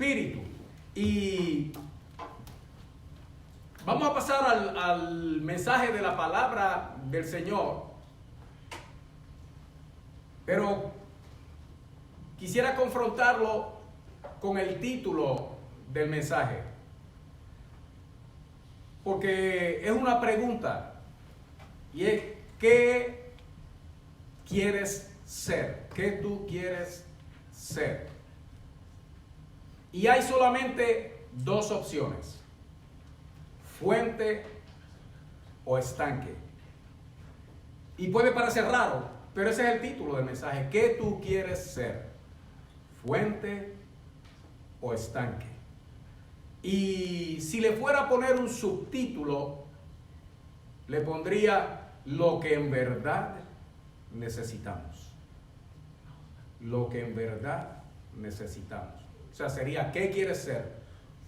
espíritu. Y vamos a pasar al mensaje de la palabra del Señor. Pero quisiera confrontarlo con el título del mensaje. Porque es una pregunta. Y es, ¿qué quieres ser? ¿Qué tú quieres ser? Y hay solamente dos opciones: fuente o estanque. Y puede parecer raro, pero ese es el título del mensaje. ¿Qué tú quieres ser? ¿Fuente o estanque? Y si le fuera a poner un subtítulo, le pondría lo que en verdad necesitamos. Lo que en verdad necesitamos. O sea, sería, ¿qué quieres ser?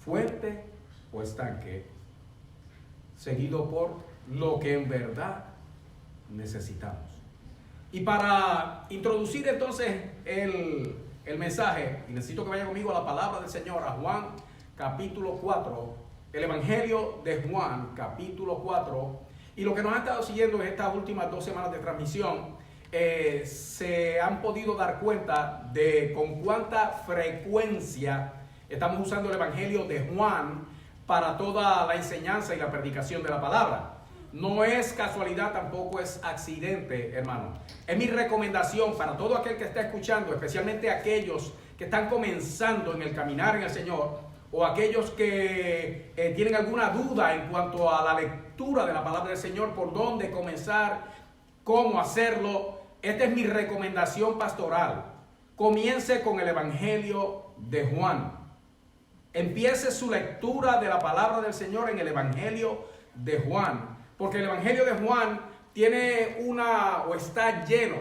¿Fuente o estanque? Seguido por lo que en verdad necesitamos. Y para introducir entonces el mensaje, y necesito que vaya conmigo a la palabra del Señor, a Juan capítulo 4, el Evangelio de Juan capítulo 4. Y lo que nos han estado siguiendo en estas últimas 2 semanas de transmisión, se han podido dar cuenta de con cuánta frecuencia estamos usando el Evangelio de Juan para toda la enseñanza y la predicación de la palabra. No es casualidad, tampoco es accidente, hermano. Es mi recomendación para todo aquel que está escuchando, especialmente aquellos que están comenzando en el caminar en el Señor, o aquellos que tienen alguna duda en cuanto a la lectura de la palabra del Señor, por dónde comenzar, cómo hacerlo. Esta es mi recomendación pastoral. Comience con el Evangelio de Juan. Empiece su lectura de la palabra del Señor en el Evangelio de Juan. Porque el Evangelio de Juan tiene está lleno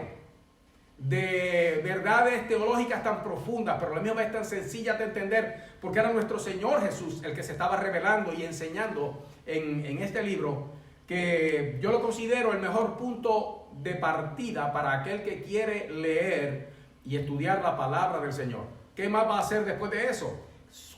de verdades teológicas tan profundas, pero la misma es tan sencilla de entender, porque era nuestro Señor Jesús el que se estaba revelando y enseñando en este libro, que yo lo considero el mejor punto de partida para aquel que quiere leer y estudiar la palabra del Señor. ¿Qué más va a hacer después de eso?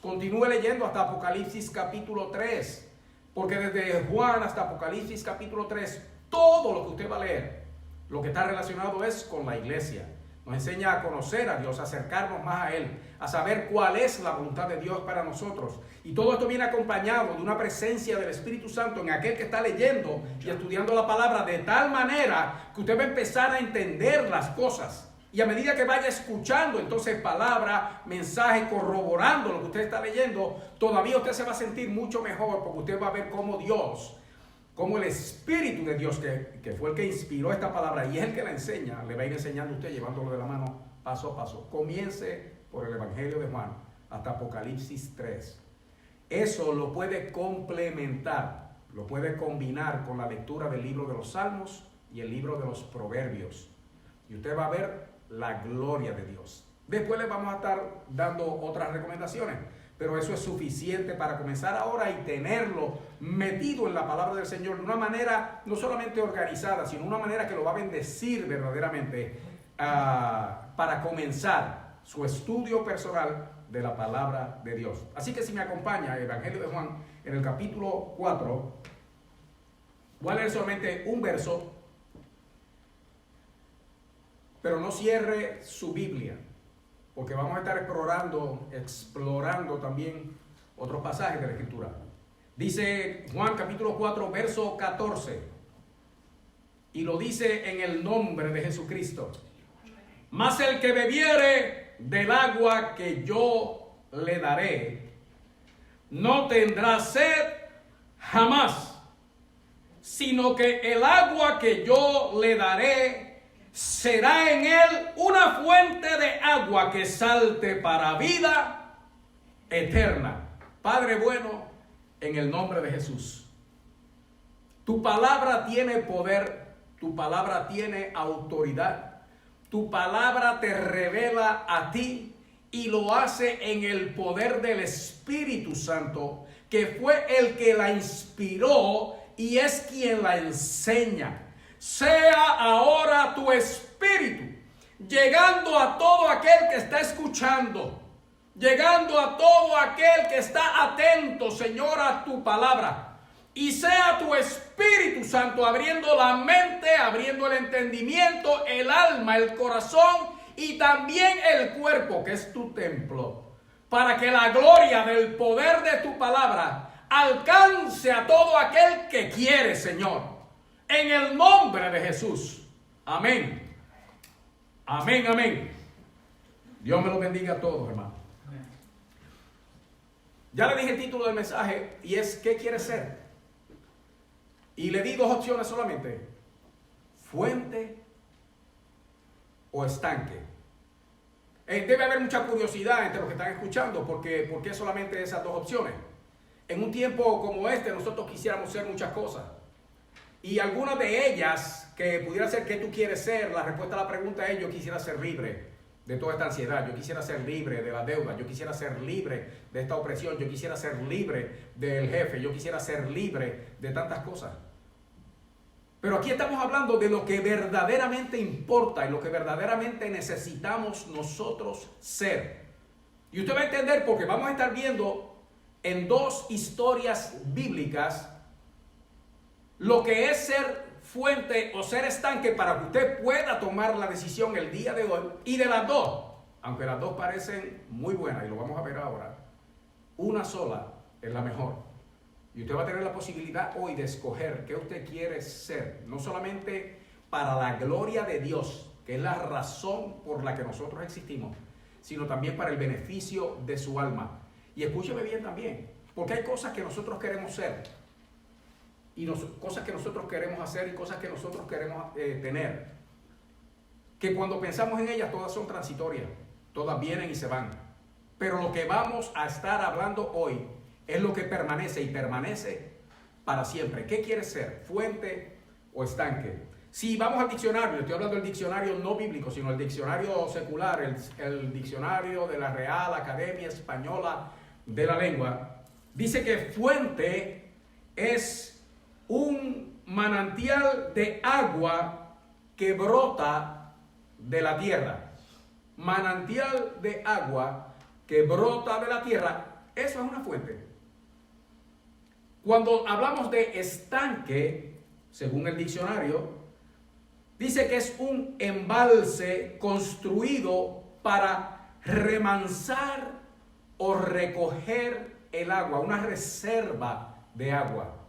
Continúe leyendo hasta Apocalipsis capítulo 3, porque desde Juan hasta Apocalipsis capítulo 3, todo lo que usted va a leer, lo que está relacionado es con la iglesia. Nos enseña a conocer a Dios, a acercarnos más a Él, a saber cuál es la voluntad de Dios para nosotros. Y todo esto viene acompañado de una presencia del Espíritu Santo en aquel que está leyendo y estudiando la palabra, de tal manera que usted va a empezar a entender las cosas. Y a medida que vaya escuchando entonces palabra, mensaje, corroborando lo que usted está leyendo, todavía usted se va a sentir mucho mejor, porque usted va a ver cómo Dios, como el Espíritu de Dios, que fue el que inspiró esta palabra y es el que la enseña, le va a ir enseñando a usted, llevándolo de la mano paso a paso. Comience por el Evangelio de Juan hasta Apocalipsis 3. Eso lo puede complementar, lo puede combinar con la lectura del libro de los Salmos y el libro de los Proverbios. Y usted va a ver la gloria de Dios. Después les vamos a estar dando otras recomendaciones, pero eso es suficiente para comenzar ahora y tenerlo metido en la palabra del Señor de una manera no solamente organizada, sino una manera que lo va a bendecir verdaderamente para comenzar su estudio personal de la palabra de Dios. Así que si me acompaña el Evangelio de Juan en el capítulo 4, voy a leer solamente un verso, pero no cierre su Biblia, porque vamos a estar explorando también otros pasajes de la Escritura. Dice Juan capítulo 4, verso 14, y lo dice en el nombre de Jesucristo: mas el que bebiere del agua que yo le daré, no tendrá sed jamás, sino que el agua que yo le daré será en él una fuente de agua que salte para vida eterna. Padre bueno, en el nombre de Jesús, tu palabra tiene poder, tu palabra tiene autoridad, tu palabra te revela a ti y lo hace en el poder del Espíritu Santo, que fue el que la inspiró y es quien la enseña. Sea ahora tu espíritu llegando a todo aquel que está escuchando, llegando a todo aquel que está atento, Señor, a tu palabra. Y sea tu Espíritu Santo abriendo la mente, abriendo el entendimiento, el alma, el corazón y también el cuerpo, que es tu templo, para que la gloria del poder de tu palabra alcance a todo aquel que quiere, Señor. En el nombre de Jesús. Amén. Amén, amén. Dios me lo bendiga a todos, hermano. Ya le dije el título del mensaje y es ¿qué quieres ser? Y le di dos opciones solamente: fuente o estanque. Debe haber mucha curiosidad entre los que están escuchando, porque ¿por qué solamente esas dos opciones? En un tiempo como este nosotros quisiéramos ser muchas cosas. Y algunas de ellas que pudiera ser ¿qué tú quieres ser? La respuesta a la pregunta es: yo quisiera ser libre de toda esta ansiedad, yo quisiera ser libre de la deuda, yo quisiera ser libre de esta opresión, yo quisiera ser libre del jefe, yo quisiera ser libre de tantas cosas. Pero aquí estamos hablando de lo que verdaderamente importa y lo que verdaderamente necesitamos nosotros ser. Y usted va a entender porque vamos a estar viendo en dos historias bíblicas lo que es ser fuente o ser estanque para que usted pueda tomar la decisión el día de hoy. Y de las dos, aunque las dos parecen muy buenas y lo vamos a ver ahora, una sola es la mejor. Y usted va a tener la posibilidad hoy de escoger qué usted quiere ser, no solamente para la gloria de Dios, que es la razón por la que nosotros existimos, sino también para el beneficio de su alma. Y escúcheme bien también, porque hay cosas que nosotros queremos ser, y cosas que nosotros queremos hacer y cosas que nosotros queremos tener, que cuando pensamos en ellas todas son transitorias, todas vienen y se van. Pero lo que vamos a estar hablando hoy es lo que permanece y permanece para siempre. ¿Qué quieres ser? ¿Fuente o estanque? Si vamos al diccionario, estoy hablando del diccionario no bíblico, sino el diccionario secular, el diccionario de la Real Academia Española de la Lengua, dice que fuente es un manantial de agua que brota de la tierra. Manantial de agua que brota de la tierra, eso es una fuente. Cuando hablamos de estanque, según el diccionario, dice que es un embalse construido para remansar o recoger el agua, una reserva de agua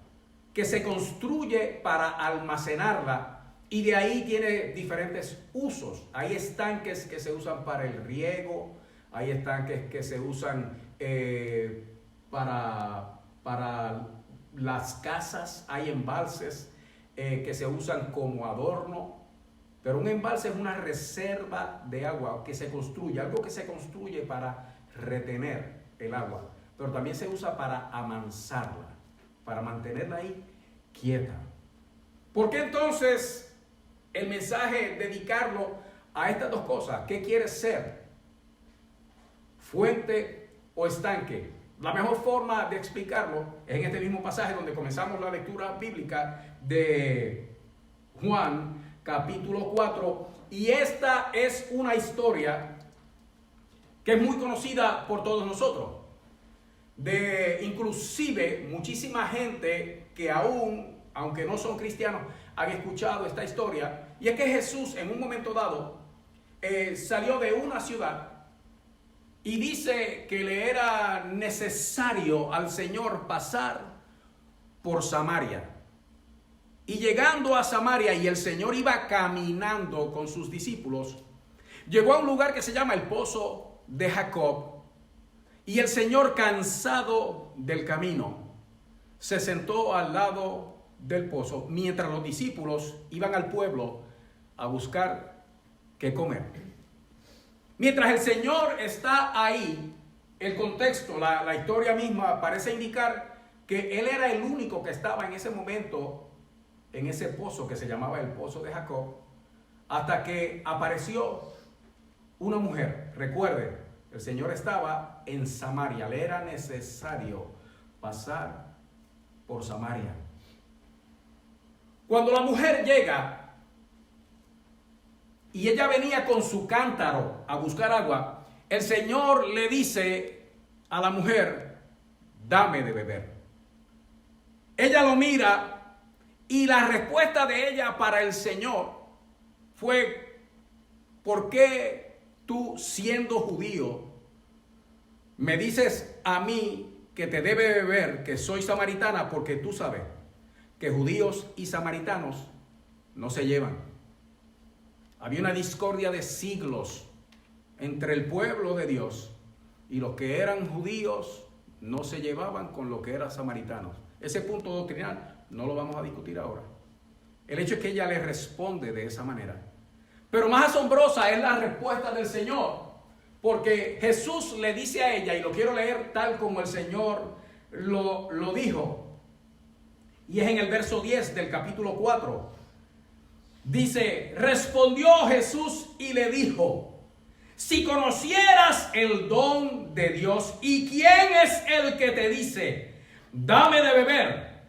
que se construye para almacenarla, y de ahí tiene diferentes usos. Hay estanques que se usan para el riego, hay estanques que se usan para las casas, hay embalses que se usan como adorno, pero un embalse es una reserva de agua que se construye, algo que se construye para retener el agua, pero también se usa para amansarla, para mantenerla ahí quieta. ¿Por qué entonces el mensaje dedicarlo a estas dos cosas? ¿Qué quieres ser? ¿Fuente o estanque? La mejor forma de explicarlo es en este mismo pasaje donde comenzamos la lectura bíblica de Juan capítulo 4, y esta es una historia que es muy conocida por todos nosotros, de inclusive muchísima gente que aún, aunque no son cristianos, han escuchado esta historia. Y es que Jesús en un momento dado salió de una ciudad y dice que le era necesario al Señor pasar por Samaria. Y llegando a Samaria, y el Señor iba caminando con sus discípulos, llegó a un lugar que se llama el Pozo de Jacob. Y el Señor, cansado del camino, se sentó al lado del pozo mientras los discípulos iban al pueblo a buscar qué comer. Mientras el Señor está ahí, el contexto, la historia misma parece indicar que Él era el único que estaba en ese momento en ese pozo que se llamaba el Pozo de Jacob, hasta que apareció una mujer. Recuerde, el Señor estaba en Samaria, le era necesario pasar por Samaria. Cuando la mujer llega y ella venía con su cántaro a buscar agua, el Señor le dice a la mujer, dame de beber. Ella lo mira y la respuesta de ella para el Señor fue: ¿por qué tú, siendo judío, me dices a mí que te debe beber, que soy samaritana? Porque tú sabes que judíos y samaritanos no se llevan. Había una discordia de siglos entre el pueblo de Dios, y los que eran judíos no se llevaban con los que eran samaritanos. Ese punto doctrinal no lo vamos a discutir ahora. El hecho es que ella le responde de esa manera. Pero más asombrosa es la respuesta del Señor, porque Jesús le dice a ella, y lo quiero leer tal como el Señor lo dijo, y es en el verso 10 del capítulo 4. Dice: respondió Jesús y le dijo: si conocieras el don de Dios y quién es el que te dice, dame de beber,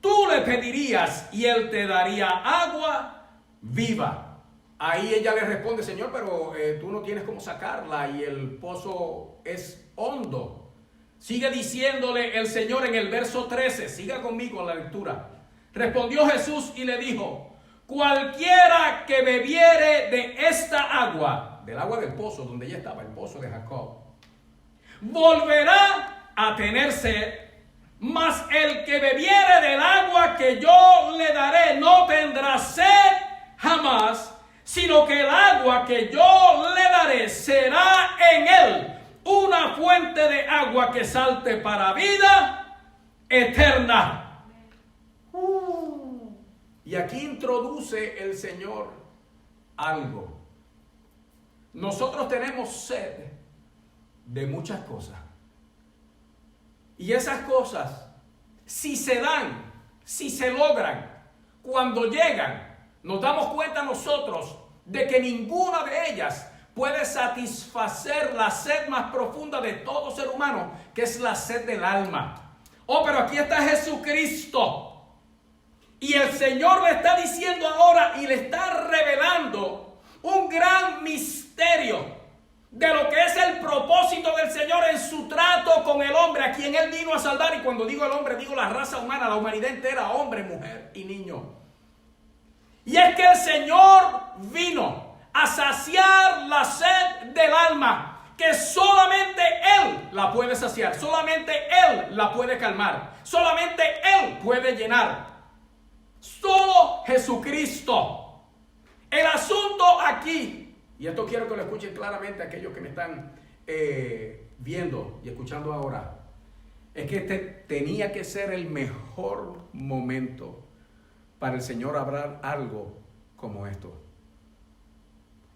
tú le pedirías y él te daría agua viva. Ahí ella le responde: Señor, pero tú no tienes cómo sacarla y el pozo es hondo. Sigue diciéndole el Señor en el verso 13, siga conmigo en la lectura. Respondió Jesús y le dijo: cualquiera que bebiere de esta agua, del agua del pozo donde ella estaba, el pozo de Jacob, volverá a tener sed, mas el que bebiere del agua que yo le daré no tendrá sed jamás, sino que el agua que yo le daré será en él una fuente de agua que salte para vida eterna. Y aquí introduce el Señor algo. Nosotros tenemos sed de muchas cosas. Y esas cosas, si se dan, si se logran, cuando llegan, nos damos cuenta nosotros de que ninguna de ellas puede satisfacer la sed más profunda de todo ser humano, que es la sed del alma. Oh, pero aquí está Jesucristo. Y el Señor le está diciendo ahora y le está revelando un gran misterio de lo que es el propósito del Señor en su trato con el hombre, a quien Él vino a salvar. Y cuando digo el hombre, digo la raza humana, la humanidad entera, hombre, mujer y niño. Y es que el Señor vino a saciar la sed del alma, que solamente Él la puede saciar, solamente Él la puede calmar, solamente Él puede llenar. Solo Jesucristo. El asunto aquí, y esto quiero que lo escuchen claramente aquellos que me están viendo y escuchando ahora, es que este tenía que ser el mejor momento para el Señor hablar algo como esto.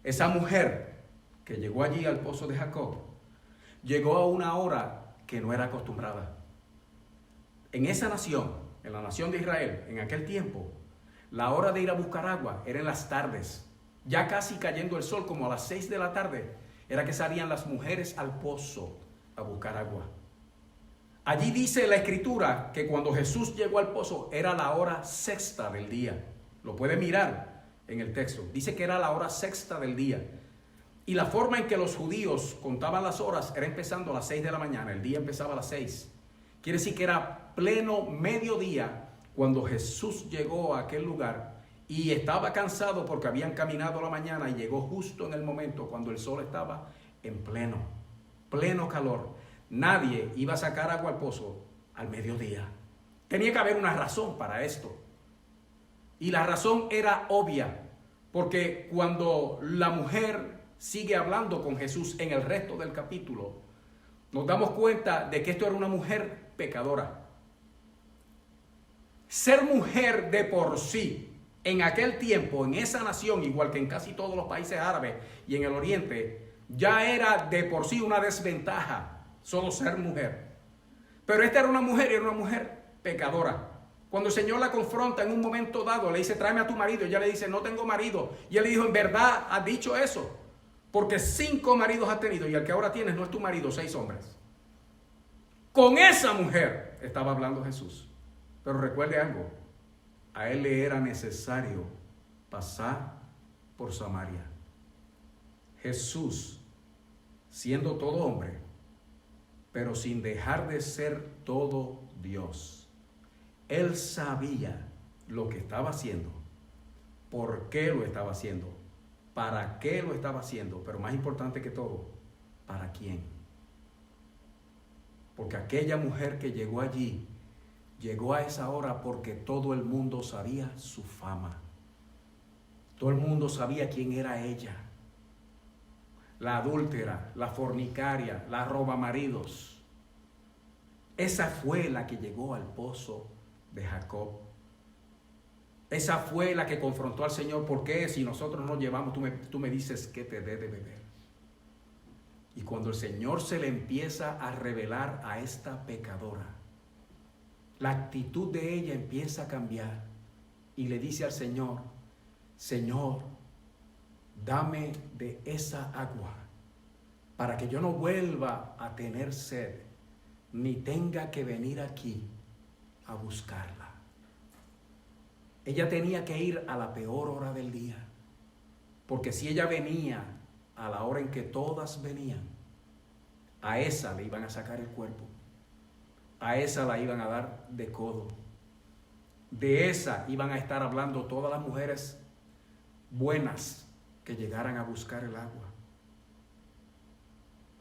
Esa mujer que llegó allí al pozo de Jacob, llegó a una hora que no era acostumbrada. En esa nación, en la nación de Israel, en aquel tiempo, la hora de ir a buscar agua era en las tardes. Ya casi cayendo el sol, como a las 6 de la tarde, era que salían las mujeres al pozo a buscar agua. Allí dice la Escritura que cuando Jesús llegó al pozo era la hora sexta del día. Lo puede mirar en el texto. Dice que era la hora sexta del día. Y la forma en que los judíos contaban las horas era empezando a las 6 de la mañana. El día empezaba a las 6. Quiere decir que era pleno mediodía cuando Jesús llegó a aquel lugar y estaba cansado porque habían caminado la mañana y llegó justo en el momento cuando el sol estaba en pleno calor. Nadie iba a sacar agua al pozo al mediodía. Tenía que haber una razón para esto. Y la razón era obvia, porque cuando la mujer sigue hablando con Jesús en el resto del capítulo, nos damos cuenta de que esto era una mujer pecadora. Ser mujer de por sí, en aquel tiempo, en esa nación, igual que en casi todos los países árabes y en el oriente, ya era de por sí una desventaja solo ser mujer. Pero esta era una mujer pecadora. Cuando el Señor la confronta en un momento dado, le dice: tráeme a tu marido. Ella le dice: no tengo marido. Y él le dijo: en verdad has dicho eso, porque 5 maridos has tenido y el que ahora tienes no es tu marido, 6 hombres. Con esa mujer estaba hablando Jesús. Pero recuerde algo, a él le era necesario pasar por Samaria. Jesús, siendo todo hombre, pero sin dejar de ser todo Dios. Él sabía lo que estaba haciendo, por qué lo estaba haciendo, para qué lo estaba haciendo, pero más importante que todo, ¿para quién? Porque aquella mujer que llegó allí, llegó a esa hora porque todo el mundo sabía su fama. Todo el mundo sabía quién era ella. La adúltera, la fornicaria, la robamaridos. Esa fue la que llegó al pozo de Jacob. Esa fue la que confrontó al Señor. ¿Por qué? Si nosotros no llevamos, tú me dices que te dé de beber. Y cuando el Señor se le empieza a revelar a esta pecadora, la actitud de ella empieza a cambiar y le dice al Señor: Señor, dame de esa agua para que yo no vuelva a tener sed, ni tenga que venir aquí a buscarla. Ella tenía que ir a la peor hora del día, porque si ella venía a la hora en que todas venían, a esa le iban a sacar el cuerpo, a esa la iban a dar de codo, de esa iban a estar hablando todas las mujeres buenas que llegaran a buscar el agua,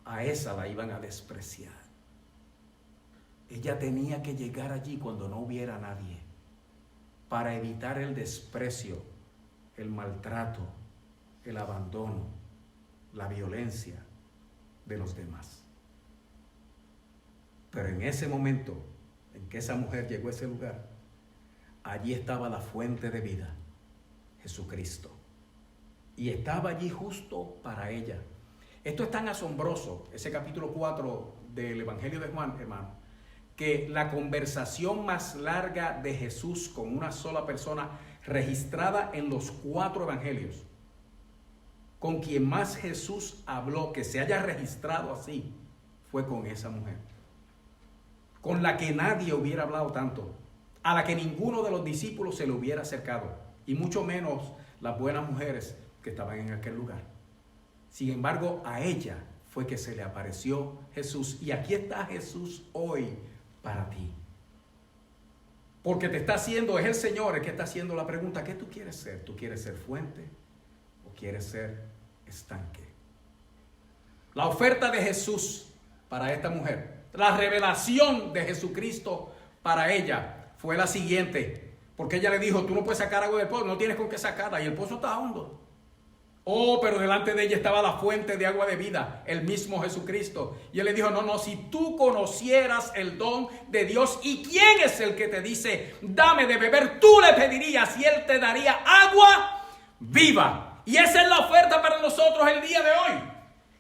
a esa la iban a despreciar. Ella tenía que llegar allí cuando no hubiera nadie, para evitar el desprecio, el maltrato, el abandono, la violencia de los demás. Pero en ese momento en que esa mujer llegó a ese lugar, allí estaba la fuente de vida, Jesucristo. Y estaba allí justo para ella. Esto es tan asombroso, ese capítulo 4 del Evangelio de Juan, hermano, que la conversación más larga de Jesús con una sola persona registrada en los 4 evangelios, con quien más Jesús habló, que se haya registrado así, fue con esa mujer, con la que nadie hubiera hablado tanto, a la que ninguno de los discípulos se le hubiera acercado, y mucho menos las buenas mujeres que estaban en aquel lugar. Sin embargo, a ella fue que se le apareció Jesús, y aquí está Jesús hoy para ti. Porque te está haciendo, es el Señor el que está haciendo la pregunta: ¿qué tú quieres ser? ¿Tú quieres ser fuente o quieres ser estanque? La oferta de Jesús para esta mujer, la revelación de Jesucristo para ella fue la siguiente, porque ella le dijo: tú no puedes sacar agua del pozo, no tienes con qué sacarla, y el pozo está hondo. Oh, pero delante de ella estaba la fuente de agua de vida, el mismo Jesucristo. Y él le dijo: no, si tú conocieras el don de Dios y quién es el que te dice dame de beber, tú le pedirías y él te daría agua viva. Y esa es la oferta para nosotros el día de hoy.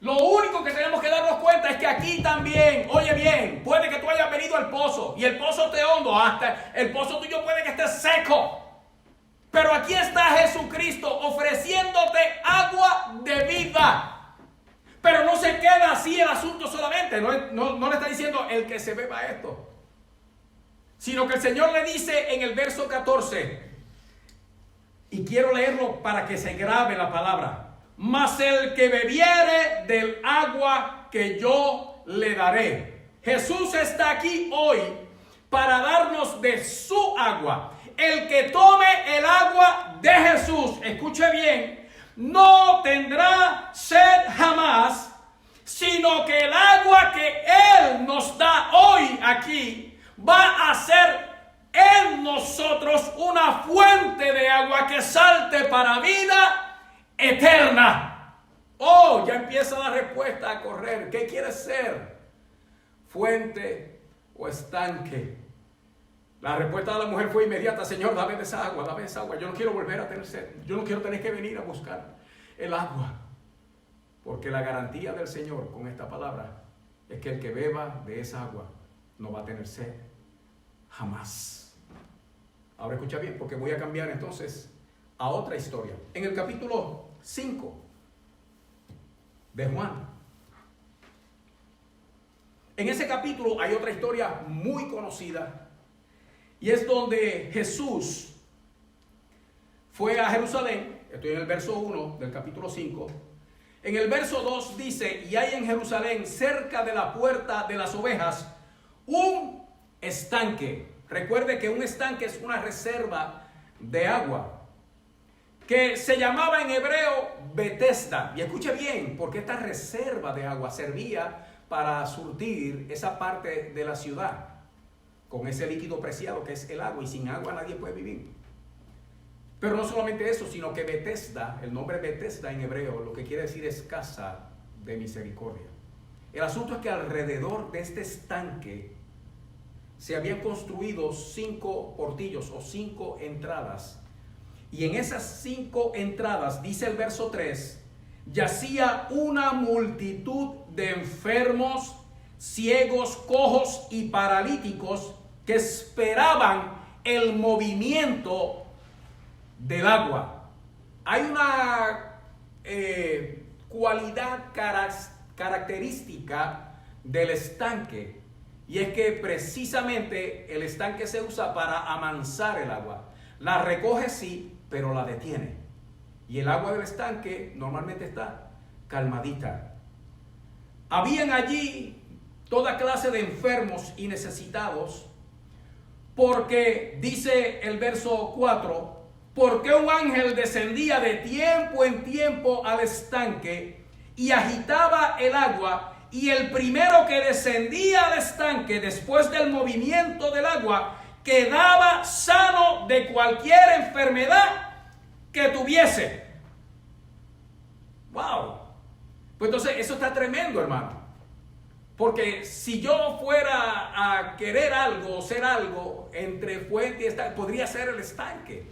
Lo único que tenemos que darnos cuenta es que aquí también, oye bien, puede que tú hayas venido al pozo y el pozo esté hondo, hasta el pozo tuyo puede que esté seco. Pero aquí está Jesucristo ofreciéndote agua de vida. Pero no se queda así el asunto solamente. No le está diciendo el que se beba esto. Sino que el Señor le dice en el verso 14. Y quiero leerlo para que se grabe la palabra. Mas el que bebiere del agua que yo le daré. Jesús está aquí hoy para darnos de su agua. El que tome el agua de Jesús, escuche bien, no tendrá sed jamás, sino que el agua que Él nos da hoy aquí va a ser en nosotros una fuente de agua que salte para vida eterna. Oh, ya empieza la respuesta a correr. ¿Qué quieres ser? ¿Fuente o estanque? La respuesta de la mujer fue inmediata: Señor, dame de esa agua, dame esa agua. Yo no quiero volver a tener sed. Yo no quiero tener que venir a buscar el agua. Porque la garantía del Señor con esta palabra es que el que beba de esa agua no va a tener sed jamás. Ahora escucha bien, porque voy a cambiar entonces a otra historia. En el capítulo 5 de Juan. En ese capítulo hay otra historia muy conocida. Y es donde Jesús fue a Jerusalén. Estoy en el verso 1 del capítulo 5. En el verso 2 dice, y hay en Jerusalén, cerca de la puerta de las ovejas, un estanque. Recuerde que un estanque es una reserva de agua, que se llamaba en hebreo Betesda. Y escuche bien, porque esta reserva de agua servía para surtir esa parte de la ciudad con ese líquido preciado que es el agua, y sin agua nadie puede vivir. Pero no solamente eso, sino que Betesda, el nombre Betesda en hebreo, lo que quiere decir es casa de misericordia. El asunto es que alrededor de este estanque se habían construido 5 portillos o 5 entradas. Y en esas 5 entradas, dice el verso 3, yacía una multitud de enfermos, ciegos, cojos y paralíticos que esperaban el movimiento del agua. Hay una cualidad característica del estanque, y es que precisamente el estanque se usa para amansar el agua. La recoge sí, pero la detiene. Y el agua del estanque normalmente está calmadita. Habían allí toda clase de enfermos y necesitados, porque dice el verso 4, porque un ángel descendía de tiempo en tiempo al estanque y agitaba el agua, y el primero que descendía al estanque después del movimiento del agua quedaba sano de cualquier enfermedad que tuviese. ¡Wow! Pues entonces eso está tremendo, hermano. Porque si yo fuera a querer algo o ser algo entre fuente y estanque, podría ser el estanque.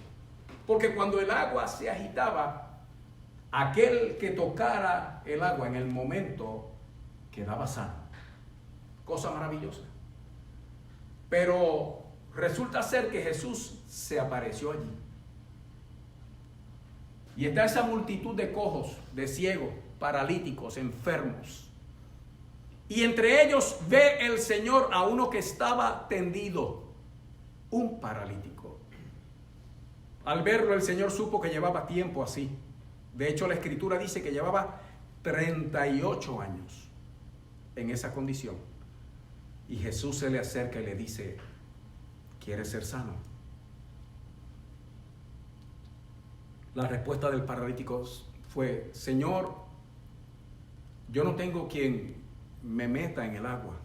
Porque cuando el agua se agitaba, aquel que tocara el agua en el momento quedaba sano. Cosa maravillosa. Pero resulta ser que Jesús se apareció allí. Y está esa multitud de cojos, de ciegos, paralíticos, enfermos. Y entre ellos ve el Señor a uno que estaba tendido, un paralítico. Al verlo, el Señor supo que llevaba tiempo así. De hecho, la Escritura dice que llevaba 38 años en esa condición. Y Jesús se le acerca y le dice, ¿quieres ser sano? La respuesta del paralítico fue, Señor, yo no tengo quien me meta en el agua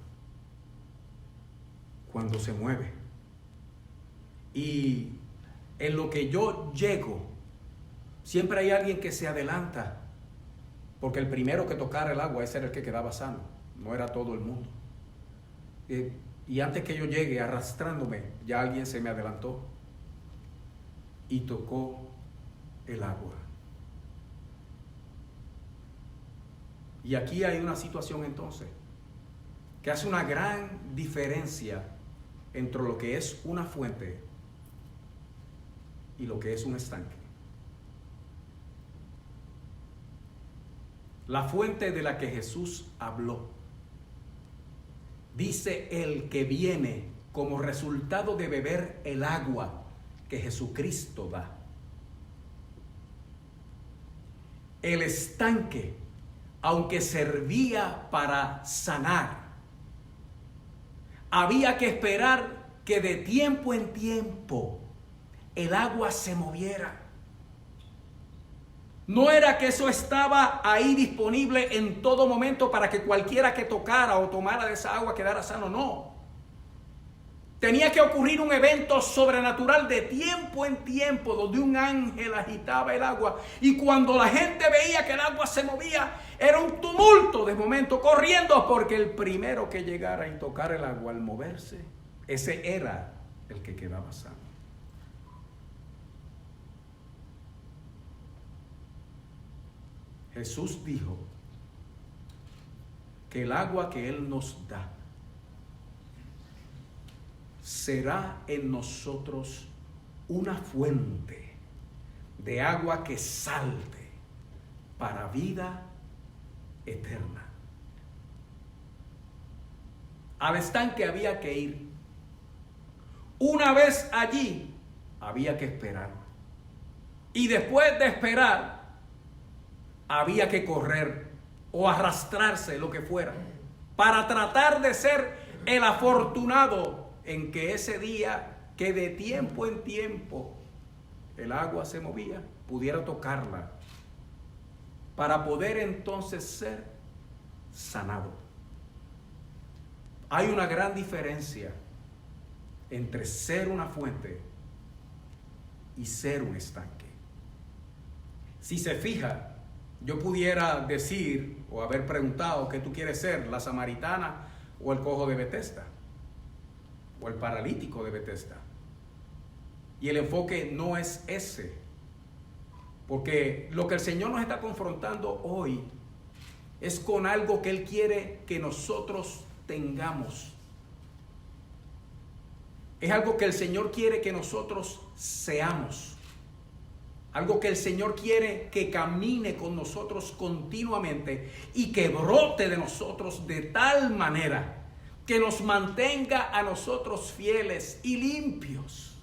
cuando se mueve. Y en lo que yo llego, siempre hay alguien que se adelanta, porque el primero que tocara el agua, ese era el que quedaba sano, no era todo el mundo. Y antes que yo llegue arrastrándome, ya alguien se me adelantó y tocó el agua. Y aquí hay una situación entonces que hace una gran diferencia entre lo que es una fuente y lo que es un estanque. La fuente de la que Jesús habló, dice el que viene como resultado de beber el agua que Jesucristo da. El estanque, aunque servía para sanar, había que esperar que de tiempo en tiempo el agua se moviera. No era que eso estaba ahí disponible en todo momento para que cualquiera que tocara o tomara de esa agua quedara sano, no. Tenía que ocurrir un evento sobrenatural de tiempo en tiempo, donde un ángel agitaba el agua, y cuando la gente veía que el agua se movía, era un tumulto de momento, corriendo, porque el primero que llegara y tocara el agua al moverse, ese era el que quedaba sano. Jesús dijo que el agua que Él nos da será en nosotros una fuente de agua que salte para vida eterna. Al estanque había que ir. Una vez allí había que esperar. Y después de esperar, había que correr o arrastrarse, lo que fuera, para tratar de ser el afortunado en que ese día, que de tiempo en tiempo el agua se movía, pudiera tocarla, para poder entonces ser sanado. Hay una gran diferencia entre ser una fuente y ser un estanque. Si se fija, yo pudiera decir o haber preguntado ¿qué tú quieres ser? ¿La samaritana o el cojo de Betesda? ¿O el paralítico de Betesda? Y el enfoque no es ese. Porque lo que el Señor nos está confrontando hoy es con algo que Él quiere que nosotros tengamos. Es algo que el Señor quiere que nosotros seamos. Algo que el Señor quiere que camine con nosotros continuamente y que brote de nosotros de tal manera que nos mantenga a nosotros fieles y limpios,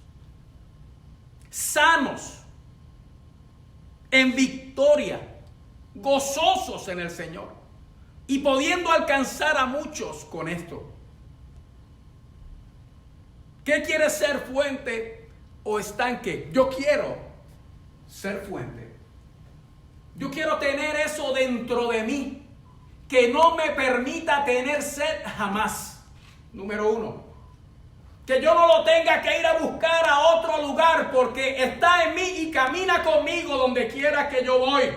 sanos, en victoria, gozosos en el Señor y pudiendo alcanzar a muchos con esto. ¿Qué quiere ser fuente o estanque? Yo quiero ser fuente. Yo quiero tener eso dentro de mí que no me permita tener sed jamás. Número uno, que yo no lo tenga que ir a buscar a otro lugar porque está en mí y camina conmigo donde quiera que yo voy.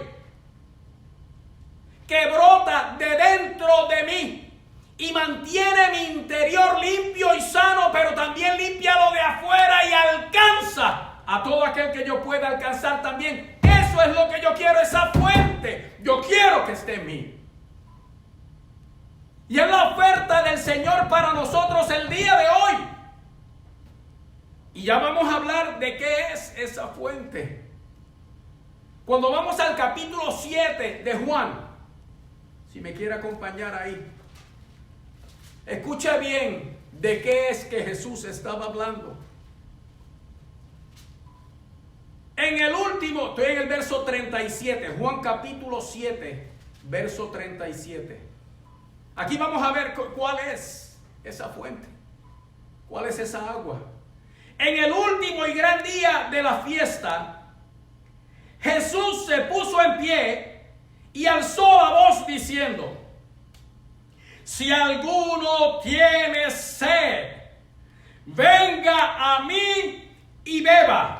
Que brota de dentro de mí y mantiene mi interior limpio y sano, pero también limpia lo de afuera y alcanza a todo aquel que yo pueda alcanzar también. Eso es lo que yo quiero, esa fuente. Yo quiero que esté en mí. Y es la oferta del Señor para nosotros el día de hoy. Y ya vamos a hablar de qué es esa fuente. Cuando vamos al capítulo 7 de Juan, si me quiere acompañar ahí, escucha bien de qué es que Jesús estaba hablando. En el último, estoy en el verso 37, Juan capítulo 7, verso 37. Aquí vamos a ver cuál es esa fuente, cuál es esa agua. En el último y gran día de la fiesta, Jesús se puso en pie y alzó la voz diciendo: si alguno tiene sed, venga a mí y beba.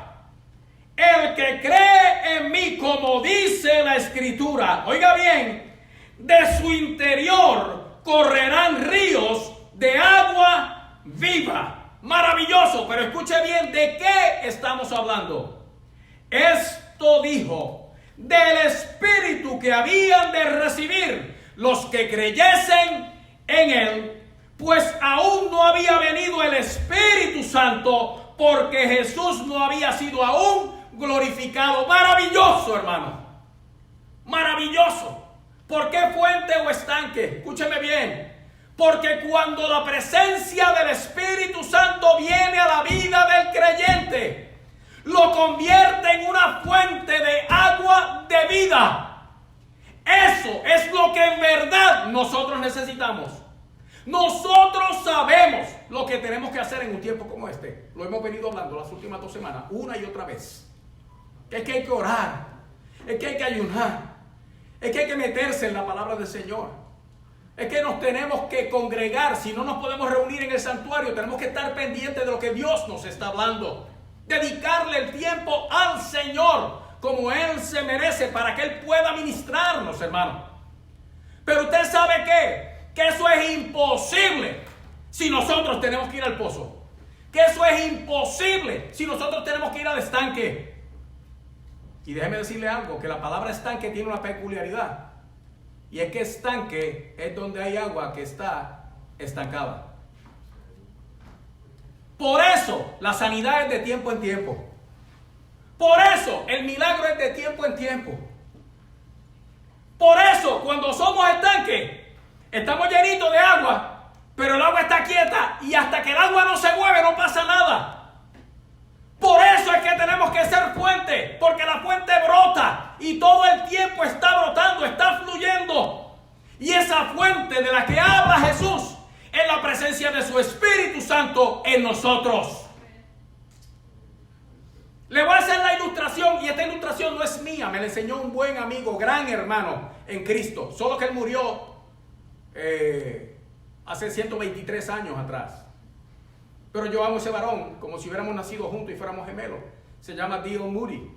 El que cree en mí, como dice la Escritura, oiga bien, de su interior correrán ríos de agua viva. Maravilloso, pero escuche bien de qué estamos hablando. Esto dijo del Espíritu que habían de recibir los que creyesen en Él, pues aún no había venido el Espíritu Santo, porque Jesús no había sido aún glorificado. Maravilloso, hermano. Maravilloso. ¿Por qué fuente o estanque? Escúcheme bien. Porque cuando la presencia del Espíritu Santo viene a la vida del creyente, lo convierte en una fuente de agua de vida. Eso es lo que en verdad nosotros necesitamos. Nosotros sabemos lo que tenemos que hacer en un tiempo como este. Lo hemos venido hablando las últimas 2 semanas, una y otra vez. Es que hay que orar, es que hay que ayunar, es que hay que meterse en la palabra del Señor. Es que nos tenemos que congregar. Si no nos podemos reunir en el santuario, tenemos que estar pendientes de lo que Dios nos está hablando. Dedicarle el tiempo al Señor como Él se merece para que Él pueda ministrarnos, hermano. Pero usted sabe que eso es imposible si nosotros tenemos que ir al pozo. Que eso es imposible si nosotros tenemos que ir al estanque. Y déjeme decirle algo, que la palabra estanque tiene una peculiaridad. Y es que estanque es donde hay agua que está estancada. Por eso la sanidad es de tiempo en tiempo. Por eso el milagro es de tiempo en tiempo. Por eso cuando somos estanque, estamos llenitos de agua, pero el agua está quieta y hasta que el agua no se mueve no pasa nada. Por eso es que tenemos que ser fuente, porque la fuente brota y todo el tiempo está brotando. Santo en nosotros. Le voy a hacer la ilustración, y esta ilustración no es mía, me la enseñó un buen amigo, gran hermano en Cristo, solo que él murió hace 123 años atrás. Pero yo amo a ese varón como si hubiéramos nacido juntos y fuéramos gemelos. Se llama D.L. Moody.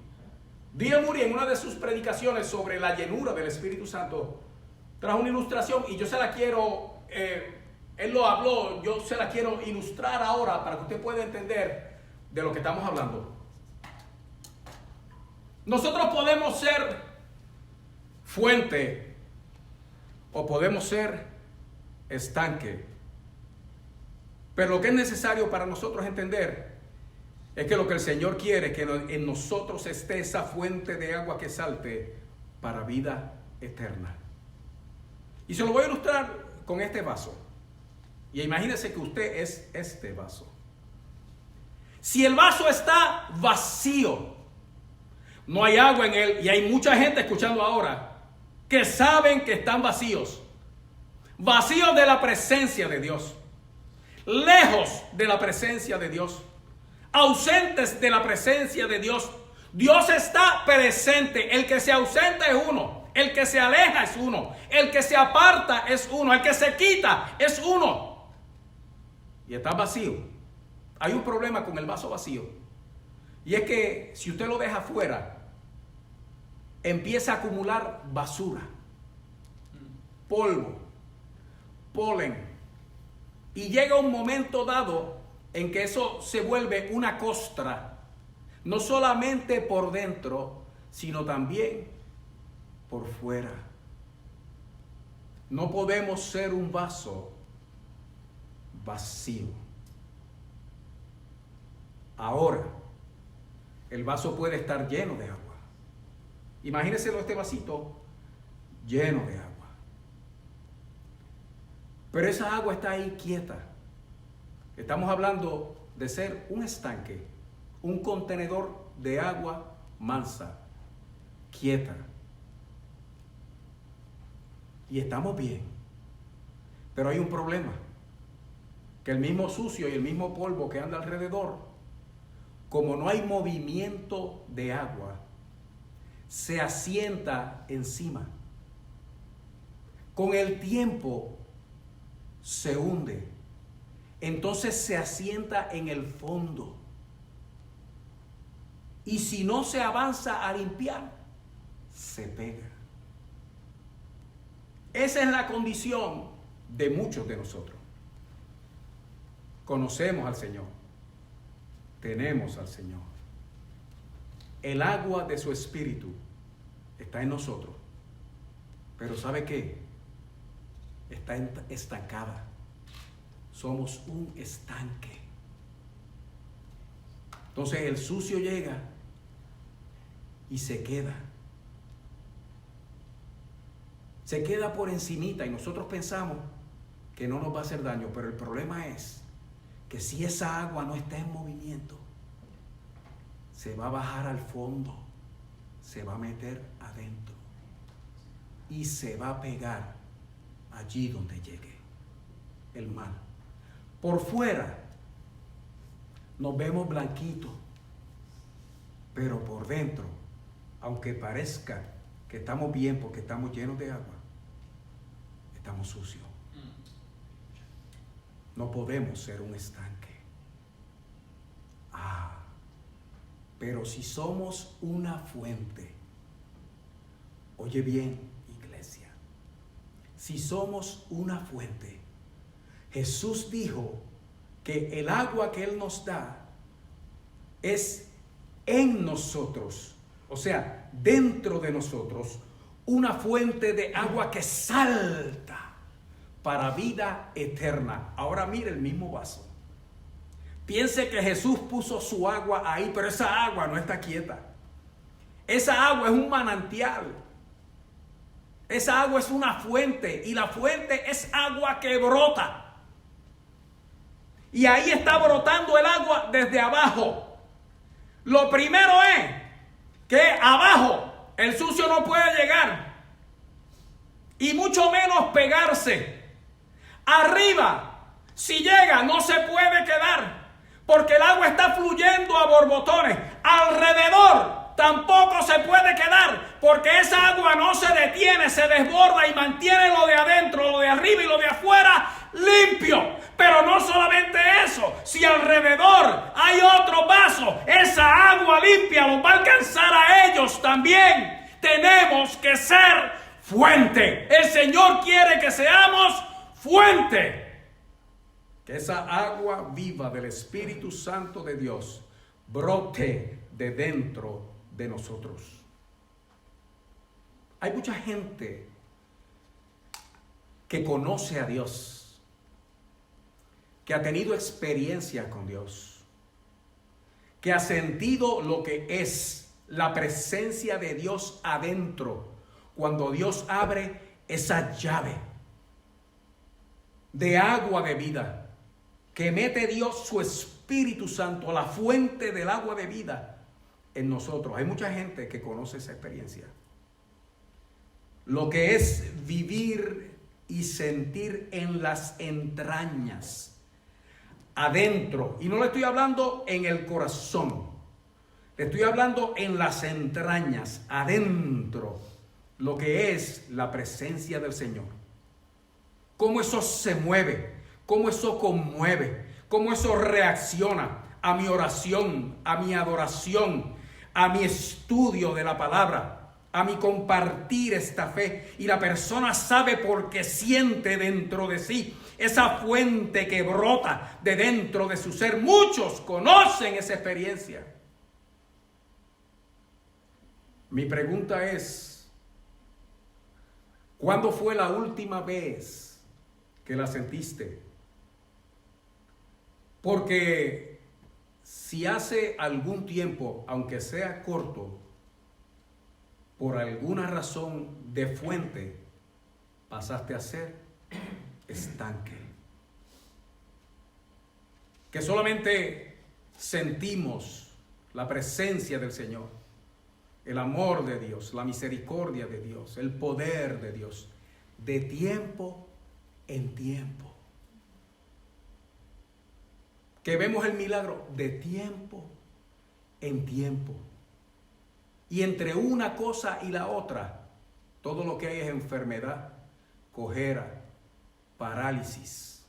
D.L. Moody, en una de sus predicaciones sobre la llenura del Espíritu Santo, trajo una ilustración, y yo se la quiero, él lo habló, yo se la quiero ilustrar ahora para que usted pueda entender de lo que estamos hablando. Nosotros podemos ser fuente o podemos ser estanque. Pero lo que es necesario para nosotros entender es que lo que el Señor quiere es que en nosotros esté esa fuente de agua que salte para vida eterna. Y se lo voy a ilustrar con este vaso. Y imagínese que usted es este vaso. Si el vaso está vacío, no hay agua en él, y hay mucha gente escuchando ahora que saben que están vacíos. Vacíos de la presencia de Dios. Lejos de la presencia de Dios. Ausentes de la presencia de Dios. Dios está presente. El que se ausenta es uno. El que se aleja es uno. El que se aparta es uno. El que se quita es uno. Y está vacío. Hay un problema con el vaso vacío. Y es que si usted lo deja afuera, empieza a acumular basura, polvo, polen. Y llega un momento dado en que eso se vuelve una costra, no solamente por dentro, sino también por fuera. No podemos ser un vaso vacío. Ahora, el vaso puede estar lleno de agua. Imagínenselo, este vasito lleno de agua. Pero esa agua está ahí quieta. Estamos hablando de ser un estanque, un contenedor de agua mansa, quieta. Y estamos bien. Pero hay un problema. Que el mismo sucio y el mismo polvo que anda alrededor, como no hay movimiento de agua, se asienta encima. Con el tiempo se hunde. Entonces se asienta en el fondo. Y si no se avanza a limpiar, se pega. Esa es la condición de muchos de nosotros. Conocemos al Señor. Tenemos al Señor. El agua de su Espíritu está en nosotros. Pero ¿sabe qué? Está estancada. Somos un estanque. Entonces el sucio llega y se queda. Se queda por encimita y nosotros pensamos que no nos va a hacer daño. Pero el problema es que si esa agua no está en movimiento, se va a bajar al fondo, se va a meter adentro y se va a pegar allí donde llegue el mal. Por fuera nos vemos blanquitos, pero por dentro, aunque parezca que estamos bien porque estamos llenos de agua, estamos sucios. No podemos ser un estanque. Pero si somos una fuente, oye bien, iglesia, si somos una fuente, Jesús dijo que el agua que Él nos da es en nosotros, o sea, dentro de nosotros, una fuente de agua que salta para vida eterna. Ahora mire el mismo vaso. Piense que Jesús puso su agua ahí, pero esa agua no está quieta. Esa agua es un manantial. Esa agua es una fuente, y la fuente es agua que brota. Y ahí está brotando el agua desde abajo. Lo primero es que abajo el sucio no puede llegar, y mucho menos pegarse. Arriba, si llega, no se puede quedar. fluyendo a borbotones. Alrededor tampoco se puede quedar, porque esa agua no se detiene, se desborda y mantiene lo de adentro, lo de arriba y lo de afuera limpio. Pero no solamente eso, si alrededor hay otro vaso, esa agua limpia los va a alcanzar a ellos también. Tenemos que ser fuente. El Señor quiere que seamos fuente. Que esa agua viva del Espíritu Santo de Dios brote de dentro de nosotros. Hay mucha gente que conoce a Dios, que ha tenido experiencia con Dios, que ha sentido lo que es la presencia de Dios adentro, cuando Dios abre esa llave de agua de vida, que mete Dios su Espíritu Santo, la fuente del agua de vida en nosotros. Hay mucha gente que conoce esa experiencia. Lo que es vivir y sentir en las entrañas, adentro. Y no le estoy hablando en el corazón, le estoy hablando en las entrañas, adentro. Lo que es la presencia del Señor. Cómo eso se mueve, cómo eso conmueve, cómo eso reacciona a mi oración, a mi adoración, a mi estudio de la palabra, a mi compartir esta fe. Y la persona sabe porque siente dentro de sí esa fuente que brota de dentro de su ser. Muchos conocen esa experiencia. Mi pregunta es, ¿cuándo fue la última vez que la sentiste? Porque si hace algún tiempo, aunque sea corto, por alguna razón de fuente, pasaste a ser estanque. Que solamente sentimos la presencia del Señor, el amor de Dios, la misericordia de Dios, el poder de Dios, de tiempo en tiempo. Que vemos el milagro de tiempo en tiempo. Y entre una cosa y la otra, todo lo que hay es enfermedad, cojera, parálisis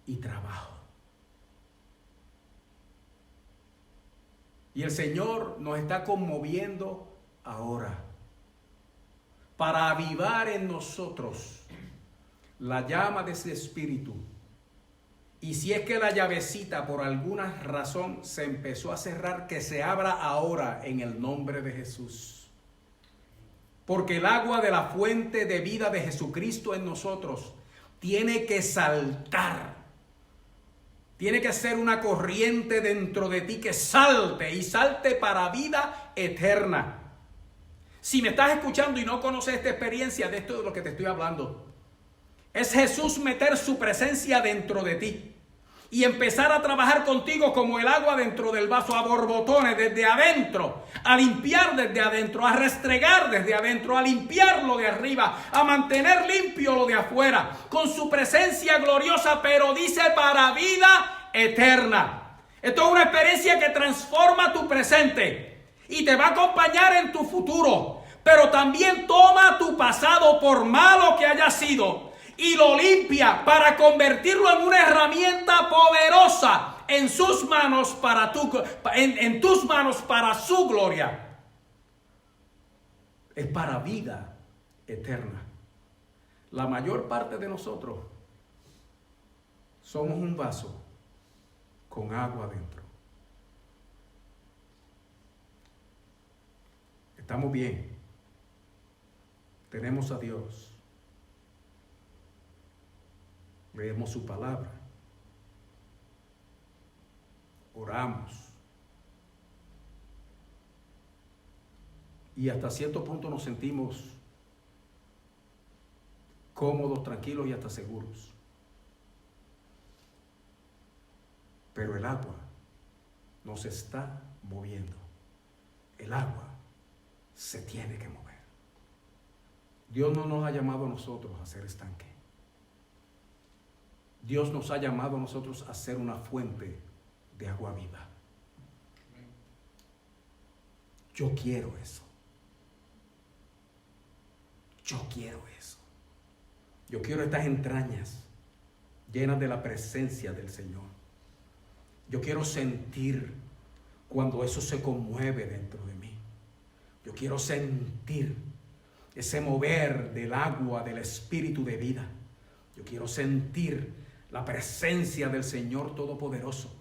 y trabajo. Y el Señor nos está conmoviendo ahora para avivar en nosotros la llama de ese espíritu. Y si es que la llavecita por alguna razón se empezó a cerrar, que se abra ahora en el nombre de Jesús. Porque el agua de la fuente de vida de Jesucristo en nosotros tiene que saltar. Tiene que ser una corriente dentro de ti que salte y salte para vida eterna. Si me estás escuchando y no conoces esta experiencia, de esto de lo que te estoy hablando, es Jesús meter su presencia dentro de ti y empezar a trabajar contigo como el agua dentro del vaso, a borbotones desde adentro, a limpiar desde adentro, a restregar desde adentro, a limpiar lo de arriba, a mantener limpio lo de afuera, con su presencia gloriosa, pero dice para vida eterna. Esto es una experiencia que transforma tu presente y te va a acompañar en tu futuro, pero también toma tu pasado, por malo que haya sido, y lo limpia para convertirlo en una herramienta poderosa en sus manos para en tus manos para su gloria. Es para vida eterna. La mayor parte de nosotros somos un vaso con agua dentro. Estamos bien. Tenemos a Dios. Leemos su palabra, oramos y hasta cierto punto nos sentimos cómodos, tranquilos y hasta seguros. Pero el agua nos está moviendo. El agua se tiene que mover. Dios no nos ha llamado a nosotros a ser estanque. Dios nos ha llamado a nosotros a ser una fuente de agua viva. Yo quiero eso. Yo quiero eso. Yo quiero estas entrañas llenas de la presencia del Señor. Yo quiero sentir cuando eso se conmueve dentro de mí. Yo quiero sentir ese mover del agua, del espíritu de vida. Yo quiero sentir la presencia del Señor Todopoderoso.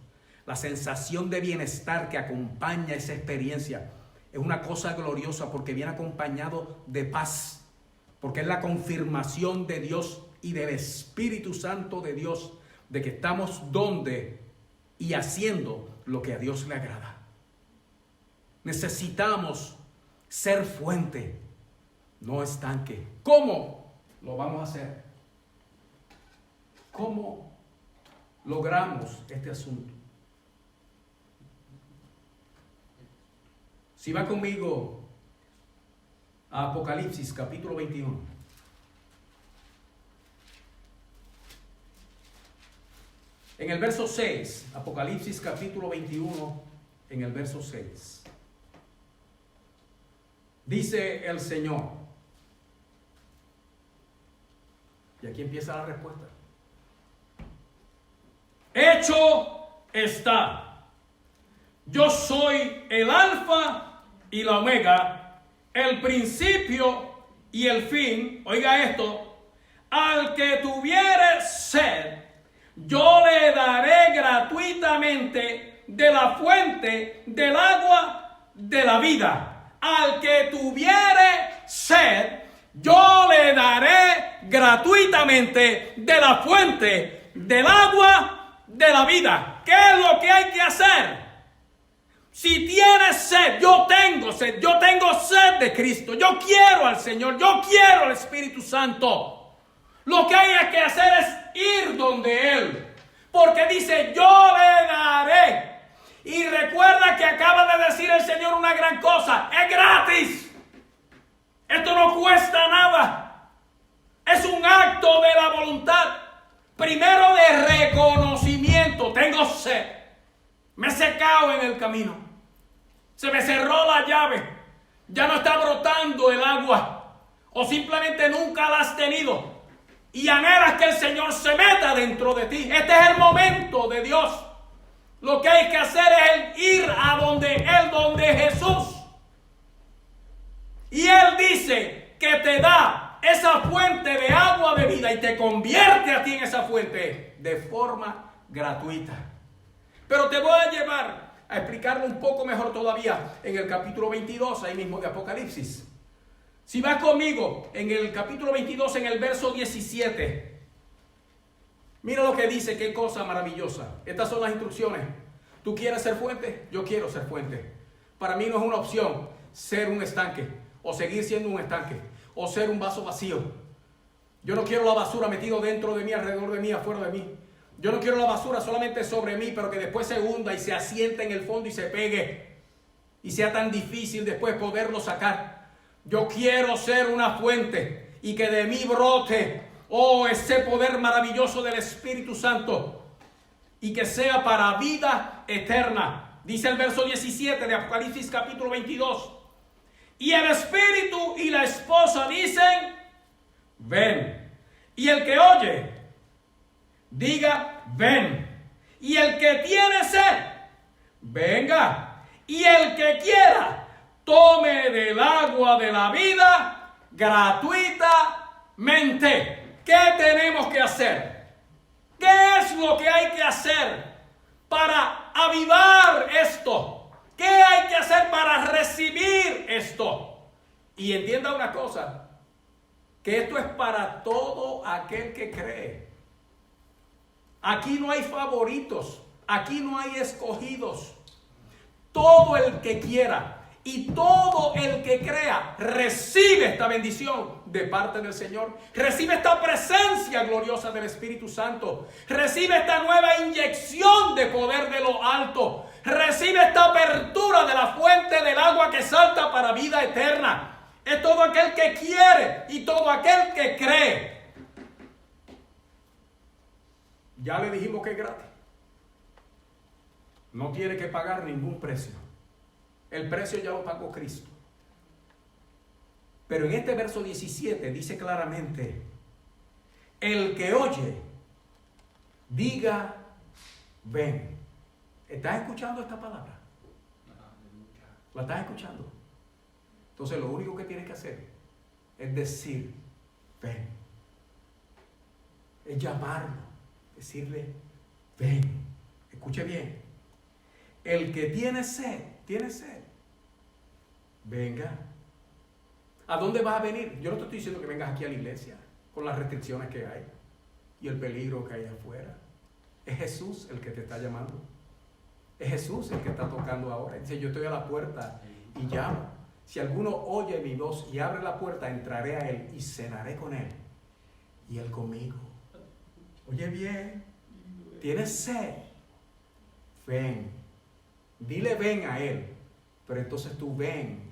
La sensación de bienestar que acompaña esa experiencia es una cosa gloriosa porque viene acompañado de paz. Porque es la confirmación de Dios y del Espíritu Santo de Dios de que estamos donde y haciendo lo que a Dios le agrada. Necesitamos ser fuente, no estanque. ¿Cómo lo vamos a hacer? ¿Cómo logramos este asunto? Si va conmigo a Apocalipsis capítulo 21. En el verso 6, Apocalipsis capítulo 21, en el verso 6. Dice el Señor. Y aquí empieza la respuesta. Hecho está. Yo soy el Alfa y la Omega, el principio y el fin. Oiga esto. Al que tuviere sed, yo le daré gratuitamente de la fuente del agua de la vida. Al que tuviere sed, yo le daré gratuitamente de la fuente del agua de la vida. ¿Qué es lo que hay que hacer? Si tienes sed, yo tengo sed de Cristo. Yo quiero al Señor, yo quiero al Espíritu Santo. Lo que hay que hacer es ir donde Él. Porque dice, yo le daré. Y recuerda que acaba de decir el Señor una gran cosa. Es gratis. Esto no cuesta nada. Es un acto de la voluntad. Primero de reconocimiento. Tengo sed. Me he secado en el camino. Se me cerró la llave. Ya no está brotando el agua. O simplemente nunca la has tenido. Y anhelas que el Señor se meta dentro de ti. Este es el momento de Dios. Lo que hay que hacer es ir a donde Jesús. Y Él dice que te da esa fuente de agua de vida y te convierte a ti en esa fuente de forma gratuita. Pero te voy a llevar a explicarlo un poco mejor todavía en el capítulo 22, ahí mismo de Apocalipsis. Si vas conmigo en el capítulo 22, en el verso 17. Mira lo que dice, qué cosa maravillosa. Estas son las instrucciones. ¿Tú quieres ser fuente? Yo quiero ser fuente. Para mí no es una opción ser un estanque, o seguir siendo un estanque, o ser un vaso vacío. Yo no quiero la basura metida dentro de mí, alrededor de mí, afuera de mí. Yo no quiero la basura solamente sobre mí, pero que después se hunda y se asiente en el fondo y se pegue. Y sea tan difícil después poderlo sacar. Yo quiero ser una fuente y que de mí brote, ese poder maravilloso del Espíritu Santo. Y que sea para vida eterna. Dice el verso 17 de Apocalipsis capítulo 22. Y el Espíritu y la esposa dicen, ven. Y el que oye, diga, ven. Y el que tiene sed, venga. Y el que quiera, tome del agua de la vida gratuitamente. ¿Qué tenemos que hacer? ¿Qué es lo que hay que hacer para avivar esto? ¿Qué hay que hacer para recibir esto? Y entienda una cosa, que esto es para todo aquel que cree. Aquí no hay favoritos, aquí no hay escogidos. Todo el que quiera y todo el que crea recibe esta bendición de parte del Señor. Recibe esta presencia gloriosa del Espíritu Santo. Recibe esta nueva inyección de poder de lo alto. Recibe esta apertura de la fuente del agua que salta para vida eterna. Es todo aquel que quiere y todo aquel que cree. Ya le dijimos que es gratis. No tiene que pagar ningún precio. El precio ya lo pagó Cristo. Pero en este verso 17 dice claramente: el que oye, diga, ven. ¿Estás escuchando esta palabra? ¿La estás escuchando? Entonces lo único que tienes que hacer es decir, ven. Es llamarlo, decirle, ven. Escuche bien. El que tiene sed, venga. ¿A dónde vas a venir? Yo no te estoy diciendo que vengas aquí a la iglesia con las restricciones que hay y el peligro que hay afuera. Es Jesús el que te está llamando. Es Jesús el que está tocando ahora. Dice, yo estoy a la puerta y llamo. Si alguno oye mi voz y abre la puerta, entraré a él y cenaré con él y él conmigo. Oye bien, ¿tienes sed? Ven. Dile ven a él. Pero entonces tú ven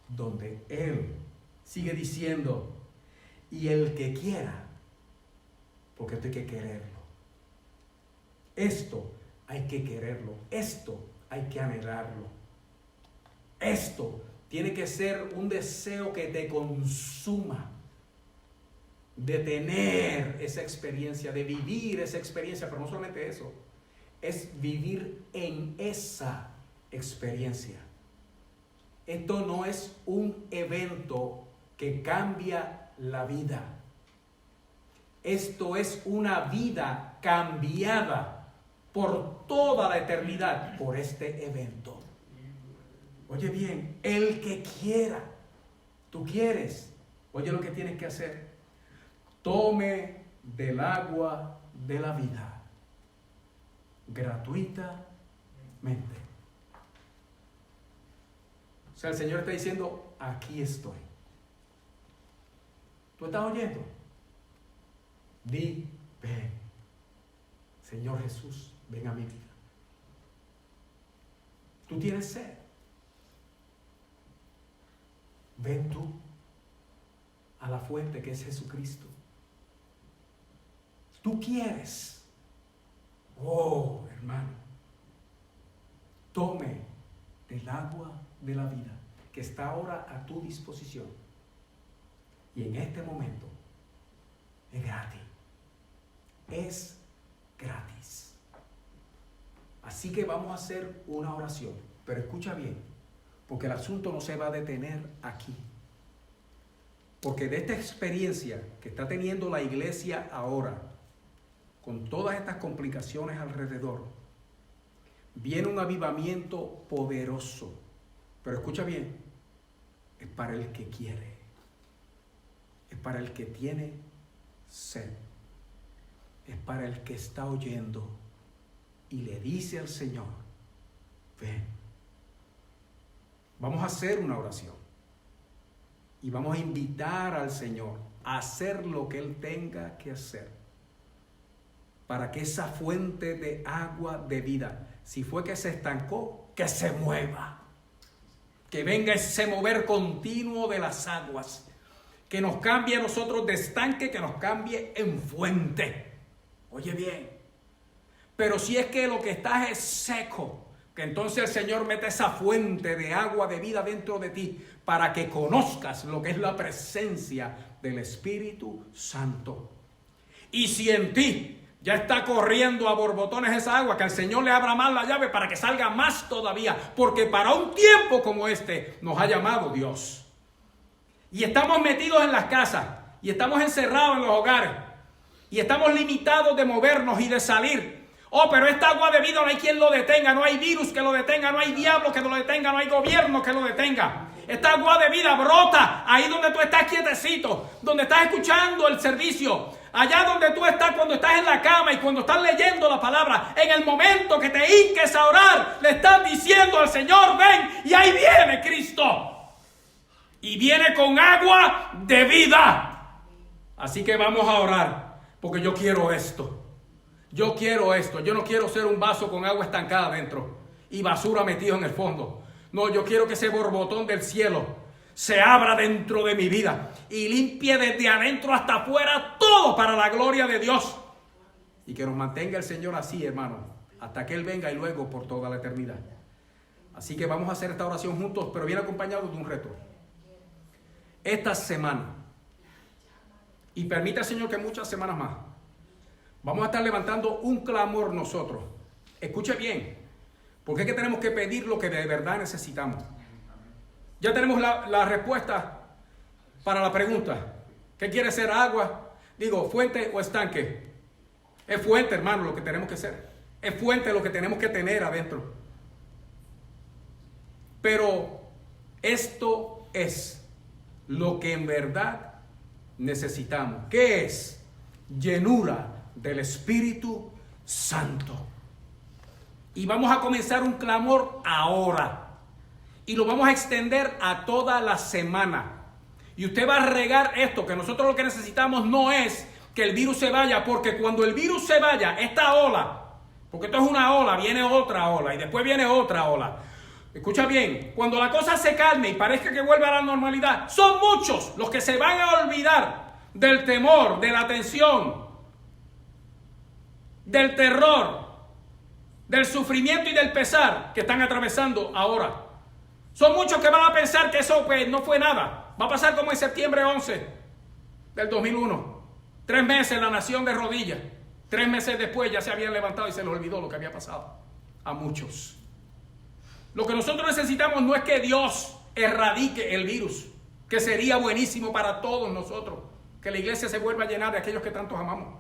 donde él sigue diciendo, y el que quiera, porque esto hay que quererlo. Esto hay que quererlo. Esto hay que anhelarlo. Esto tiene que ser un deseo que te consuma, de tener esa experiencia, de vivir esa experiencia, pero no solamente eso, es vivir en esa experiencia. Esto no es un evento que cambia la vida. Esto es una vida cambiada por toda la eternidad por este evento. Oye bien, el que quiera, tú quieres, oye lo que tienes que hacer. Tome del agua de la vida gratuitamente. O sea, el Señor está diciendo, aquí estoy. ¿Tú estás oyendo? Di, ven. Señor Jesús, ven a mi vida. ¿Tú tienes sed? Ven tú a la fuente que es Jesucristo. ¿Tú quieres? Oh, hermano, tome del agua de la vida que está ahora a tu disposición. Y en este momento es gratis. Es gratis. Así que vamos a hacer una oración. Pero escucha bien, porque el asunto no se va a detener aquí. Porque de esta experiencia que está teniendo la iglesia ahora, con todas estas complicaciones alrededor, viene un avivamiento poderoso. Pero escucha bien, es para el que quiere, es para el que tiene sed, es para el que está oyendo y le dice al Señor, ven. Vamos a hacer una oración y vamos a invitar al Señor a hacer lo que Él tenga que hacer para que esa fuente de agua de vida, si fue que se estancó, que se mueva. Que venga ese mover continuo de las aguas. Que nos cambie a nosotros de estanque, que nos cambie en fuente. Oye bien. Pero si es que lo que está es seco, que entonces el Señor mete esa fuente de agua de vida dentro de ti para que conozcas lo que es la presencia del Espíritu Santo. Y si en ti ya está corriendo a borbotones esa agua, que el Señor le abra más la llave para que salga más todavía, porque para un tiempo como este nos ha llamado Dios. Y estamos metidos en las casas, y estamos encerrados en los hogares, y estamos limitados de movernos y de salir. Oh, pero esta agua de vida no hay quien lo detenga, no hay virus que lo detenga, no hay diablo que lo detenga, no hay gobierno que lo detenga. Esta agua de vida brota ahí donde tú estás quietecito, donde estás escuchando el servicio. Allá donde tú estás, cuando estás en la cama y cuando estás leyendo la palabra, en el momento que te hinques a orar, le estás diciendo al Señor, ven, y ahí viene Cristo. Y viene con agua de vida. Así que vamos a orar, porque yo quiero esto. Yo quiero esto. Yo no quiero ser un vaso con agua estancada dentro y basura metido en el fondo. No, yo quiero que ese borbotón del cielo se abra dentro de mi vida y limpie desde adentro hasta afuera todo para la gloria de Dios. Y que nos mantenga el Señor así, hermano, hasta que Él venga y luego por toda la eternidad. Así que vamos a hacer esta oración juntos, pero viene acompañado de un reto. Esta semana, y permita, Señor, que muchas semanas más, vamos a estar levantando un clamor nosotros. Escuche bien, porque es que tenemos que pedir lo que de verdad necesitamos. Ya tenemos la respuesta para la pregunta. ¿Qué quiere ser agua? Digo, fuente o estanque. Es fuente, hermano, lo que tenemos que ser. Es fuente lo que tenemos que tener adentro. Pero esto es lo que en verdad necesitamos. ¿Qué es? Llenura del Espíritu Santo. Y vamos a comenzar un clamor ahora. Y lo vamos a extender a toda la semana. Y usted va a regar esto, que nosotros lo que necesitamos no es que el virus se vaya, porque cuando el virus se vaya, esta ola, porque esto es una ola, viene otra ola y después viene otra ola. Escucha bien, cuando la cosa se calme y parezca que vuelva a la normalidad, son muchos los que se van a olvidar del temor, de la tensión, del terror, del sufrimiento y del pesar que están atravesando ahora. Son muchos que van a pensar que eso pues, no fue nada. Va a pasar como en septiembre 11 del 2001. 3 meses la nación de rodillas. 3 meses después ya se habían levantado y se les olvidó lo que había pasado. A muchos. Lo que nosotros necesitamos no es que Dios erradique el virus, que sería buenísimo para todos nosotros, que la iglesia se vuelva a llenar de aquellos que tantos amamos.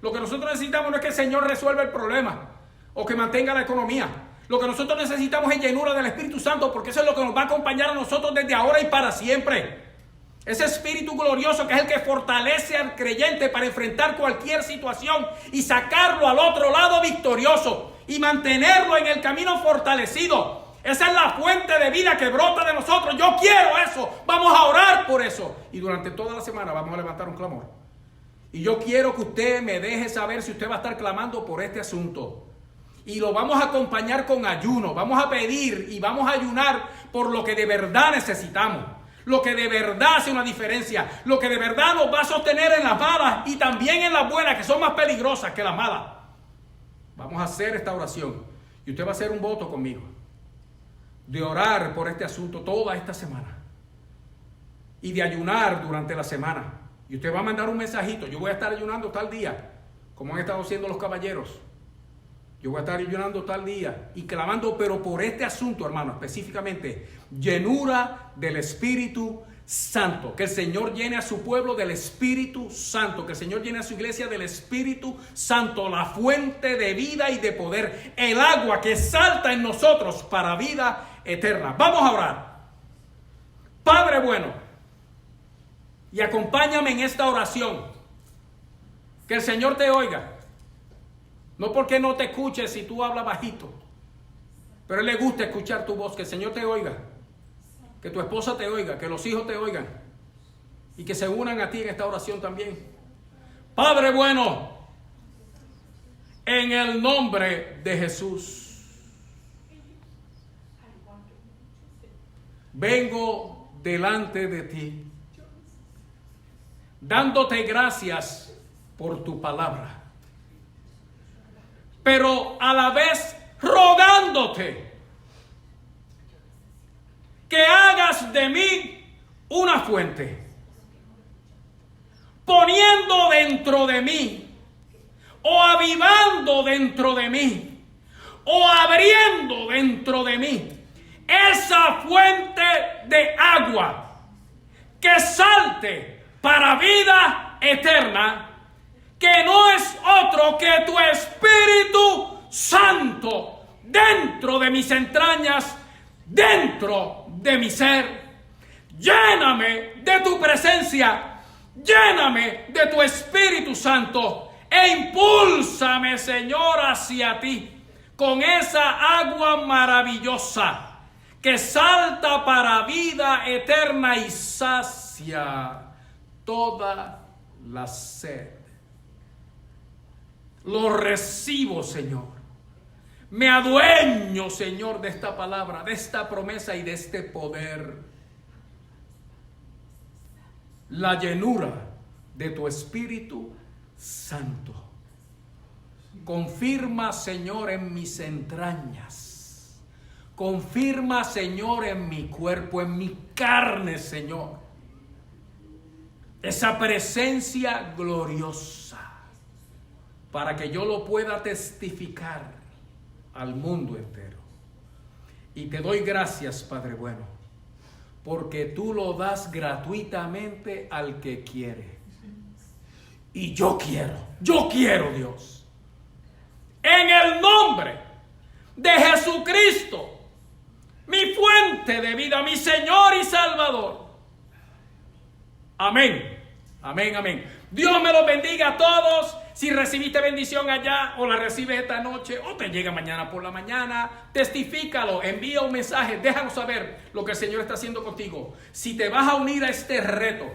Lo que nosotros necesitamos no es que el Señor resuelva el problema o que mantenga la economía. Lo que nosotros necesitamos es llenura del Espíritu Santo, porque eso es lo que nos va a acompañar a nosotros desde ahora y para siempre. Ese Espíritu glorioso que es el que fortalece al creyente para enfrentar cualquier situación y sacarlo al otro lado victorioso y mantenerlo en el camino fortalecido. Esa es la fuente de vida que brota de nosotros. Yo quiero eso. Vamos a orar por eso. Y durante toda la semana vamos a levantar un clamor. Y yo quiero que usted me deje saber si usted va a estar clamando por este asunto. Y lo vamos a acompañar con ayuno. Vamos a pedir y vamos a ayunar por lo que de verdad necesitamos. Lo que de verdad hace una diferencia. Lo que de verdad nos va a sostener en las malas y también en las buenas, que son más peligrosas que las malas. Vamos a hacer esta oración. Y usted va a hacer un voto conmigo de orar por este asunto toda esta semana y de ayunar durante la semana. Y usted va a mandar un mensajito: yo voy a estar ayunando tal día, como han estado haciendo los caballeros. Yo voy a estar ayunando tal día y clamando, pero por este asunto, hermano, específicamente, llenura del Espíritu Santo. Que el Señor llene a su pueblo del Espíritu Santo. Que el Señor llene a su iglesia del Espíritu Santo, la fuente de vida y de poder, el agua que salta en nosotros para vida eterna. Vamos a orar. Padre bueno, y acompáñame en esta oración. Que el Señor te oiga. No porque no te escuche si tú hablas bajito, pero a Él le gusta escuchar tu voz. Que el Señor te oiga, que tu esposa te oiga, que los hijos te oigan y que se unan a ti en esta oración también. Padre bueno, en el nombre de Jesús, vengo delante de ti, dándote gracias por tu palabra, pero a la vez rogándote que hagas de mí una fuente, poniendo dentro de mí, o avivando dentro de mí, o abriendo dentro de mí, esa fuente de agua que salte para vida eterna, que no es otro que tu Espíritu Santo dentro de mis entrañas, dentro de mi ser. Lléname de tu presencia, lléname de tu Espíritu Santo e impúlsame, Señor, hacia ti con esa agua maravillosa que salta para vida eterna y sacia toda la sed. Lo recibo, Señor. Me adueño, Señor, de esta palabra, de esta promesa y de este poder. La llenura de tu Espíritu Santo. Confirma, Señor, en mis entrañas. Confirma, Señor, en mi cuerpo, en mi carne, Señor. Esa presencia gloriosa, para que yo lo pueda testificar al mundo entero. Y te doy gracias, Padre bueno, porque tú lo das gratuitamente al que quiere. Y yo quiero, Dios, en el nombre de Jesucristo, mi fuente de vida, mi Señor y Salvador. Amén, amén, amén. Dios me los bendiga a todos. Si recibiste bendición allá o la recibes esta noche o te llega mañana por la mañana, testifícalo, envía un mensaje, déjanos saber lo que el Señor está haciendo contigo. Si te vas a unir a este reto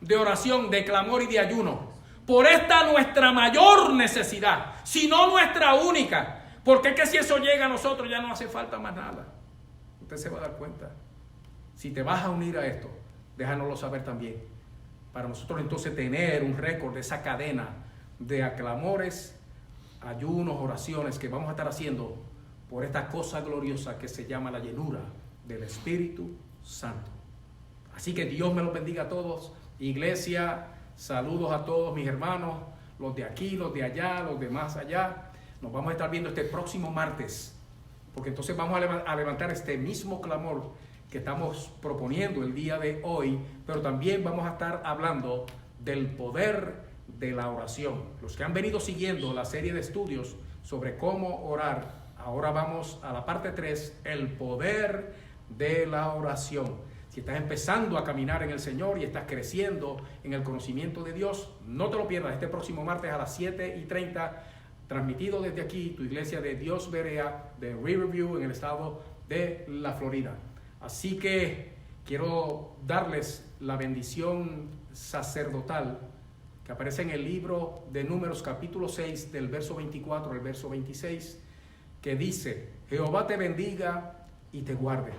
de oración, de clamor y de ayuno, por esta nuestra mayor necesidad, si no nuestra única, porque es que si eso llega a nosotros ya no hace falta más nada. Usted se va a dar cuenta. Si te vas a unir a esto, déjanoslo saber también, para nosotros entonces tener un récord de esa cadena de aclamores, ayunos, oraciones que vamos a estar haciendo por esta cosa gloriosa que se llama la llenura del Espíritu Santo. Así que Dios me los bendiga a todos. Iglesia, saludos a todos mis hermanos, los de aquí, los de allá, los de más allá. Nos vamos a estar viendo este próximo martes, porque entonces vamos a levantar este mismo clamor que estamos proponiendo el día de hoy, pero también vamos a estar hablando del poder de la oración. Los que han venido siguiendo la serie de estudios sobre cómo orar, ahora vamos a la parte 3, el poder de la oración. Si estás empezando a caminar en el Señor y estás creciendo en el conocimiento de Dios, no te lo pierdas este próximo martes a las 7:30, transmitido desde aquí, tu iglesia de Dios Berea de Riverview en el estado de la Florida. Así que quiero darles la bendición sacerdotal que aparece en el libro de Números capítulo 6 del verso 24 al verso 26, que dice: Jehová te bendiga y te guarde.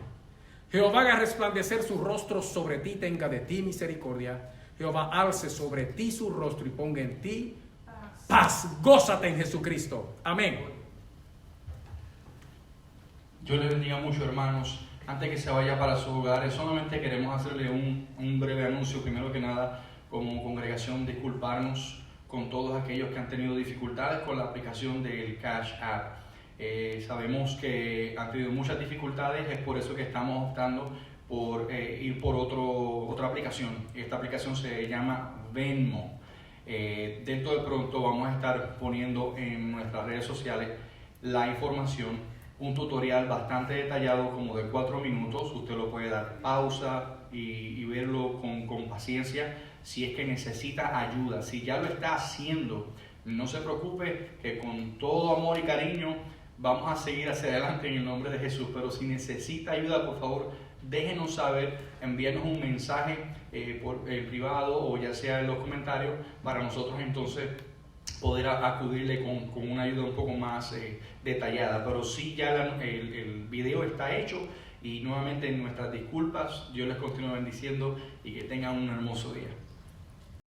Jehová haga resplandecer su rostro sobre ti, tenga de ti misericordia. Jehová alce sobre ti su rostro y ponga en ti paz. Gózate en Jesucristo. Amén. Dios les bendiga mucho, hermanos. Antes que se vaya para sus hogares, solamente queremos hacerle un breve anuncio. Primero que nada, como congregación, disculparnos con todos aquellos que han tenido dificultades con la aplicación del Cash App. Sabemos que han tenido muchas dificultades, es por eso que estamos optando por ir por otra aplicación. Esta aplicación se llama Venmo. Dentro de pronto vamos a estar poniendo en nuestras redes sociales la información, un tutorial bastante detallado, como de 4 minutos. Usted lo puede dar pausa y verlo con paciencia si es que necesita ayuda. Si ya lo está haciendo, no se preocupe, que con todo amor y cariño vamos a seguir hacia adelante en el nombre de Jesús. Pero si necesita ayuda, por favor, déjenos saber, envíenos un mensaje por privado o ya sea en los comentarios, para nosotros entonces poder acudirle con una ayuda un poco más detallada. Pero sí, ya el video está hecho, y nuevamente nuestras disculpas. Dios les continúe bendiciendo y que tengan un hermoso día.